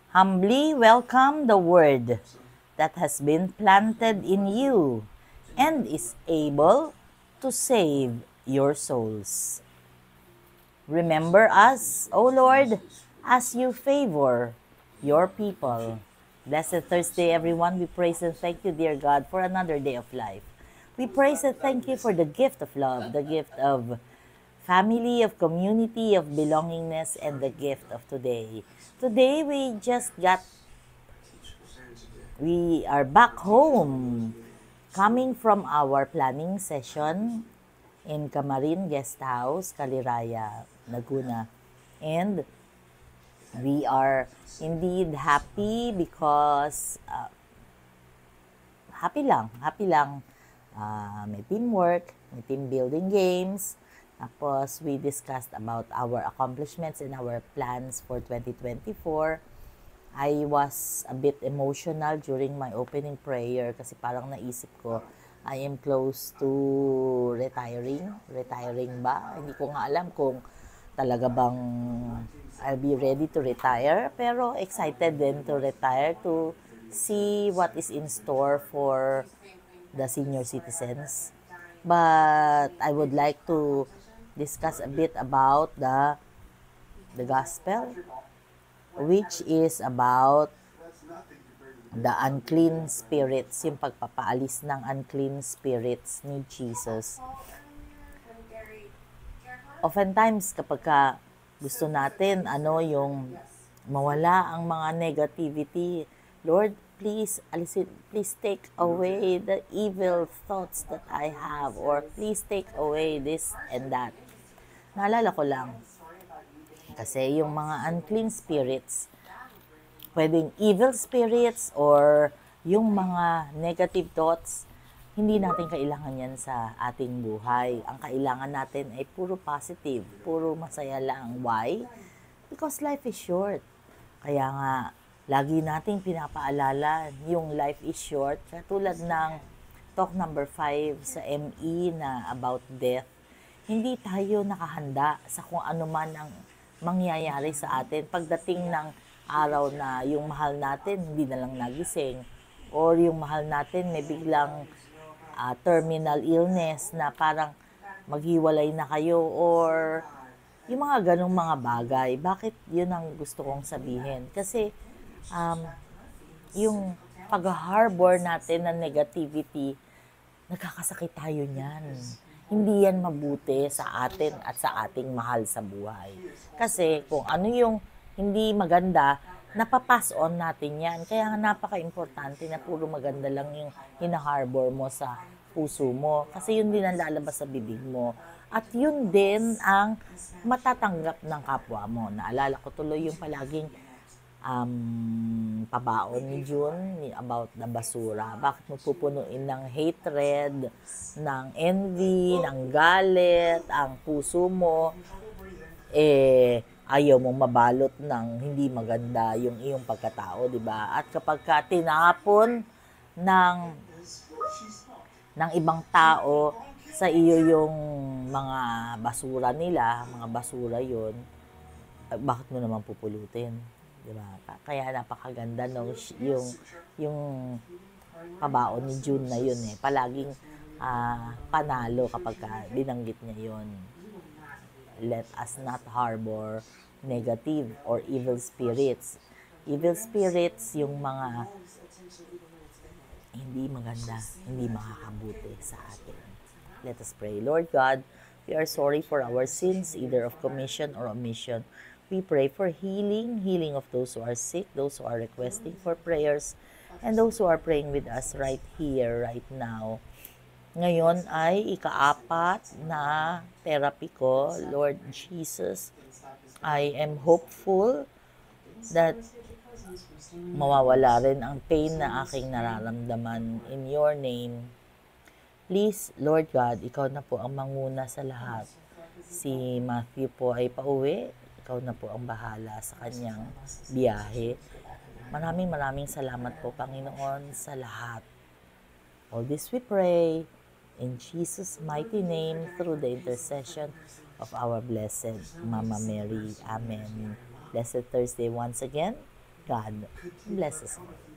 Humbly welcome the word that has been planted in you and is able to save your souls. Remember us, O Lord, as you favor your people. Blessed Thursday, everyone. We praise and thank you, dear God, for another day of life. We praise and thank you for the gift of love, the gift of family, of community, of belongingness, and the gift of today. Today, we are back home, coming from our planning session in Camarin Guest House, Caliraya, Laguna. And we are indeed happy because happy lang. May teamwork, may team building games. Tapos we discussed about our accomplishments and our plans for 2024. I was a bit emotional during my opening prayer kasi parang naisip ko, I am close to retiring. Retiring ba? Hindi ko nga alam kung talaga bang I'll be ready to retire. Pero excited din to retire to see what is in store for the senior citizens. But I would like to discuss a bit about the gospel, which is about the unclean spirits, yung pagpapaalis ng unclean spirits ni Jesus. Oftentimes, kapag gusto natin, yung mawala ang mga negativity, Lord, please take away the evil thoughts that I have, or please take away this and that. Naalala ko lang, kasi yung mga unclean spirits, pwedeng evil spirits or yung mga negative thoughts, hindi natin kailangan yan sa ating buhay. Ang kailangan natin ay puro positive, puro masaya lang. Why? Because life is short. Kaya nga, lagi nating pinapaalala yung life is short. Katulad ng talk number 5 sa ME na about death. Hindi tayo nakahanda sa kung ano man ang mangyayari sa atin pagdating ng araw na yung mahal natin hindi na lang nagising, or yung mahal natin may biglang terminal illness na parang maghiwalay na kayo, or yung mga ganong mga bagay. Bakit yun ang gusto kong sabihin? Kasi yung pag-harbor natin ng negativity, nagkakasakit tayo niyan. Hindi yan mabuti sa atin at sa ating mahal sa buhay. Kasi kung ano yung hindi maganda, napapass on natin yan. Kaya napaka-importante na puro maganda lang yung hinaharbor mo sa puso mo. Kasi yun din ang lalabas sa bibig mo. At yun din ang matatanggap ng kapwa mo. Naalala ko tuloy yung palaging pabaon ni June about the basura. Bakit mo pupunuin ng hatred, ng envy, ng galit, ang puso mo, ayaw mong mabalot ng hindi maganda yung iyong pagkatao, di ba? At kapag tinapon ng ibang tao sa iyo yung mga basura nila, mga basura yun, bakit mo naman pupulutin? Diba? Kaya napakaganda yung pabaon ni June na yun palaging panalo kapag binanggit niya yun. Let us not harbor negative or evil spirits. Evil spirits, yung mga hindi maganda, hindi makakabuti sa atin. Let us pray. Lord God, we are sorry for our sins, either of commission or omission. We pray for healing of those who are sick, those who are requesting for prayers, and those who are praying with us right here, right now. Ngayon ay ika-4 na therapy ko, Lord Jesus. I am hopeful that mawawala rin ang pain na aking nararamdaman in your name. Please, Lord God, ikaw na po ang manguna sa lahat. Si Matthew po ay pauwi. Ikaw na po ang bahala sa kanyang biyahe. Maraming salamat po, Panginoon, sa lahat. All this we pray in Jesus' mighty name through the intercession of our blessed Mama Mary. Amen. Blessed Thursday once again. God bless us all.